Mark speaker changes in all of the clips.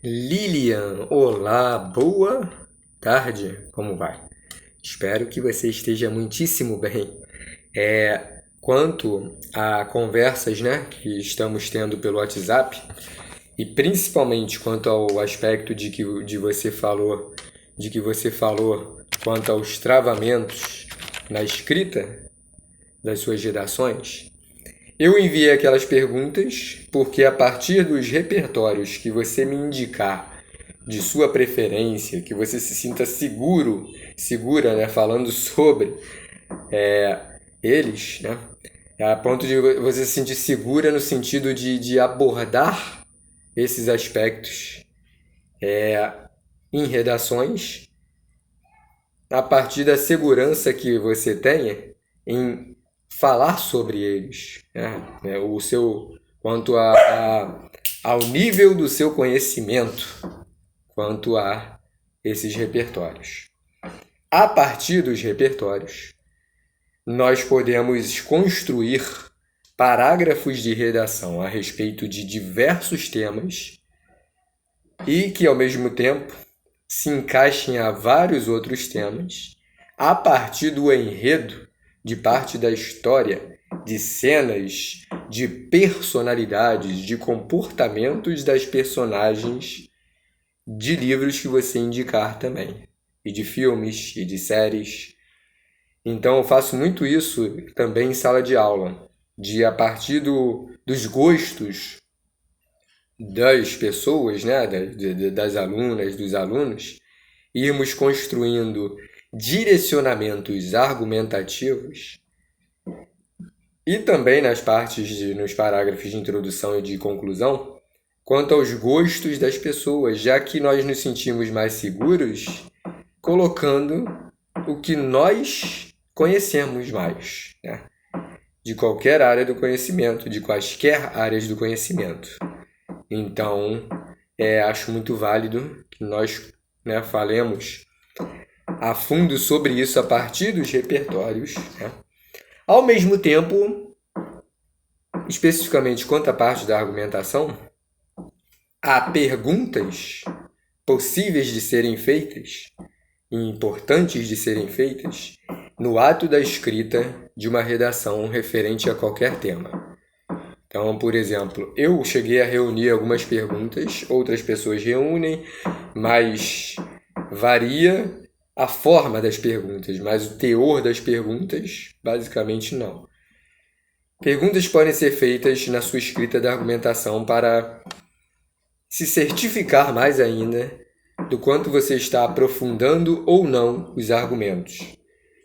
Speaker 1: Lilian, olá, boa tarde, como vai? Espero que você esteja muitíssimo bem. Quanto a conversas, né, que estamos tendo pelo WhatsApp, e principalmente quanto ao aspecto de que você falou quanto aos travamentos na escrita das suas redações, eu enviei aquelas perguntas porque a partir dos repertórios que você me indicar de sua preferência, que você se sinta segura, né, falando sobre eles, né, a ponto de você se sentir segura no sentido de abordar esses aspectos em redações a partir da segurança que você tenha em falar sobre eles, né? O seu quanto ao nível do seu conhecimento quanto a esses repertórios. A partir dos repertórios, nós podemos construir parágrafos de redação a respeito de diversos temas e que, ao mesmo tempo, se encaixem a vários outros temas a partir do enredo, de parte da história, de cenas, de personalidades, de comportamentos das personagens de livros que você indicar também, e de filmes, e de séries. Então eu faço muito isso também em sala de aula, de a partir dos gostos das pessoas, né, das alunas, dos alunos, irmos construindo direcionamentos argumentativos e também nos parágrafos de introdução e de conclusão, quanto aos gostos das pessoas, já que nós nos sentimos mais seguros colocando o que nós conhecemos mais, né? De qualquer área do conhecimento, de quaisquer áreas do conhecimento. Então, acho muito válido que nós, né, falemos a fundo sobre isso a partir dos repertórios, né? Ao mesmo tempo, especificamente quanto à parte da argumentação, há perguntas possíveis de serem feitas e importantes de serem feitas no ato da escrita de uma redação referente a qualquer tema. Então, por exemplo, eu cheguei a reunir algumas perguntas, outras pessoas reúnem, mas varia a forma das perguntas, mas o teor das perguntas, basicamente não. Perguntas podem ser feitas na sua escrita da argumentação para se certificar mais ainda do quanto você está aprofundando ou não os argumentos.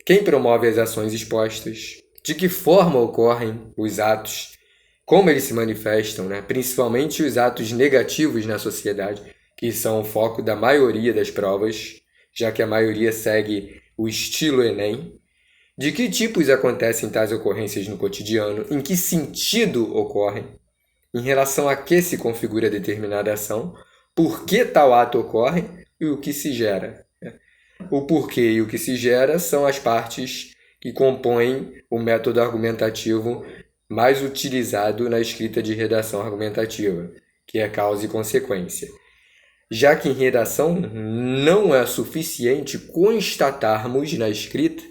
Speaker 1: Quem promove as ações expostas? De que forma ocorrem os atos? Como eles se manifestam, né? Principalmente os atos negativos na sociedade, que são o foco da maioria das provas, já que a maioria segue o estilo Enem. De que tipos acontecem tais ocorrências no cotidiano? Em que sentido ocorrem? Em relação a que se configura determinada ação? Por que tal ato ocorre e o que se gera? O porquê e o que se gera são as partes que compõem o método argumentativo mais utilizado na escrita de redação argumentativa, que é causa e consequência. Já que em redação não é suficiente constatarmos na escrita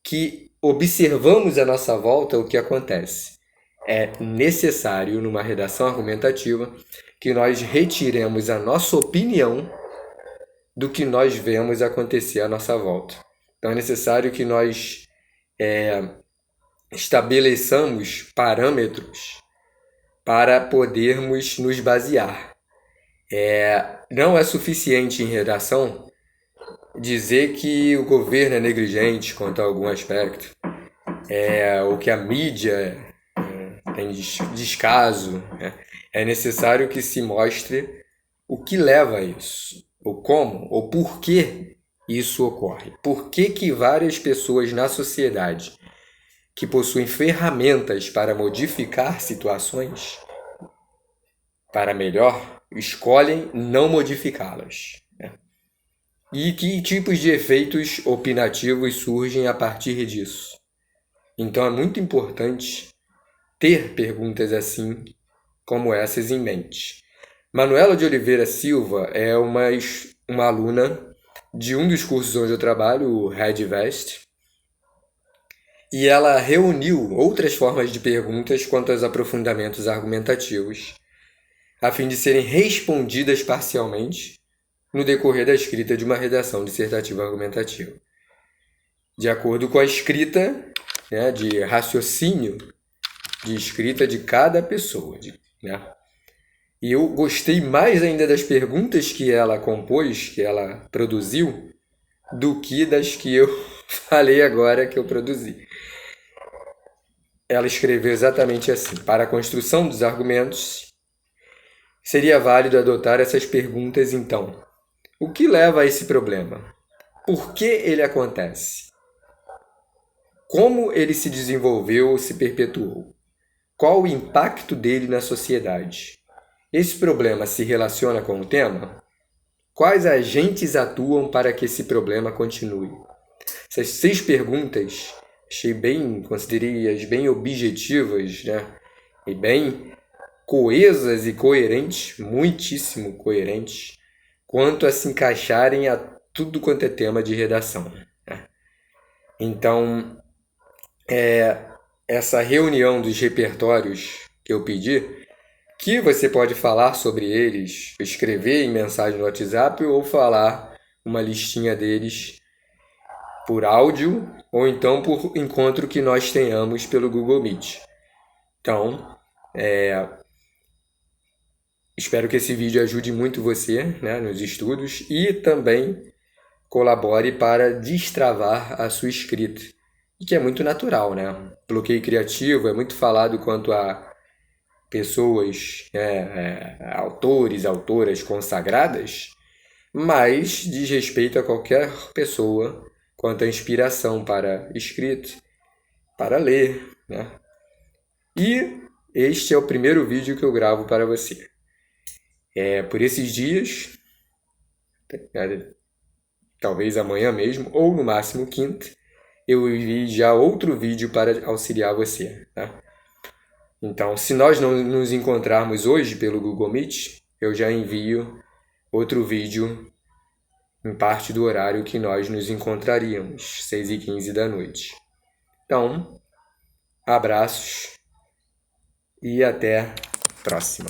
Speaker 1: que observamos à nossa volta o que acontece. É necessário, numa redação argumentativa, que nós retiremos a nossa opinião do que nós vemos acontecer à nossa volta. Então é necessário que nós estabeleçamos parâmetros para podermos nos basear. Não é suficiente em redação dizer que o governo é negligente quanto a algum aspecto, ou que a mídia tem descaso, né? É necessário que se mostre o que leva a isso, ou como, ou por que isso ocorre. Por que várias pessoas na sociedade que possuem ferramentas para modificar situações para melhor, escolhem não modificá-las, né? E que tipos de efeitos opinativos surgem a partir disso. Então é muito importante ter perguntas assim como essas em mente. Manuela de Oliveira Silva é uma aluna de um dos cursos onde eu trabalho, o Red Vest, e ela reuniu outras formas de perguntas quanto aos aprofundamentos argumentativos, a fim de serem respondidas parcialmente no decorrer da escrita de uma redação dissertativa argumentativa. De acordo com a escrita, né, de raciocínio de escrita de cada pessoa. Né? E eu gostei mais ainda das perguntas que ela compôs, que ela produziu, do que das que eu falei agora que eu produzi. Ela escreveu exatamente assim: para a construção dos argumentos, seria válido adotar essas perguntas então. O que leva a esse problema? Por que ele acontece? Como ele se desenvolveu ou se perpetuou? Qual o impacto dele na sociedade? Esse problema se relaciona com o tema? Quais agentes atuam para que esse problema continue? Essas 6 perguntas considerei-as bem objetivas, né? E bem coesas e coerentes, muitíssimo coerentes, quanto a se encaixarem a tudo quanto é tema de redação. Né? Então, essa reunião dos repertórios que eu pedi, que você pode falar sobre eles, escrever em mensagem no WhatsApp ou falar uma listinha deles por áudio ou então por encontro que nós tenhamos pelo Google Meet. Então, espero que esse vídeo ajude muito você, né, nos estudos e também colabore para destravar a sua escrita, que é muito natural, né? Bloqueio criativo é muito falado quanto a pessoas, autores, autoras consagradas, mas diz respeito a qualquer pessoa quanto à inspiração para escrita, para ler, né? E este é o primeiro vídeo que eu gravo para você. Por esses dias, talvez amanhã mesmo, ou no máximo quinta, eu envio já outro vídeo para auxiliar você, tá? Então, se nós não nos encontrarmos hoje pelo Google Meet, eu já envio outro vídeo em parte do horário que nós nos encontraríamos, 6h15 da noite. Então, abraços e até a próxima.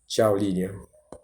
Speaker 1: Tchau, Lilian.